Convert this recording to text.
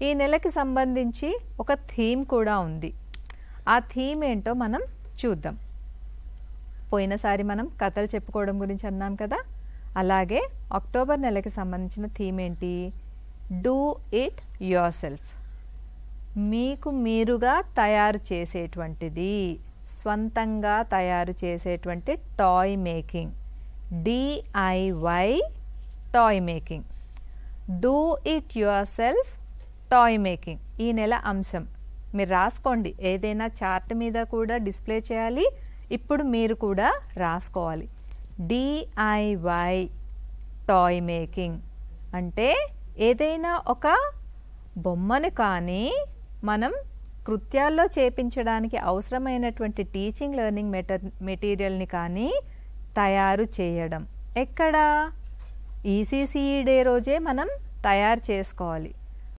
ఈ నెలకి సంబంధించి ఒక థీమ్ కూడా ఉంది. ఆ థీమ్ ఏంటో మనం చూద్దాం. పోయినసారి మనం కథలు చెప్పుకోవడం గురించి అన్నాం కదా, అలాగే అక్టోబర్ నెలకి సంబంధించిన థీమ్ ఏంటి? Do it your self. మీకు మీరుగా తయారు చేసేటువంటిది, స్వంతంగా తయారు చేసేటువంటి toy making, DIY toy making. Do it your self toy making ఈ నెల అంశం. మీరు రాసుకోండి, ఏదైనా చార్ట్ మీద కూడా డిస్ప్లే చేయాలి, ఇప్పుడు మీరు కూడా రాసుకోవాలి. DIY టాయ్ మేకింగ్ అంటే ఏదైనా ఒక బొమ్మను కానీ మనం కృత్యాల్లో చేపించడానికి అవసరమైనటువంటి టీచింగ్ లెర్నింగ్ మెటీరియల్ని కానీ తయారు చేయడం. ఎక్కడ? ECCE డే రోజే మనం తయారు చేసుకోవాలి.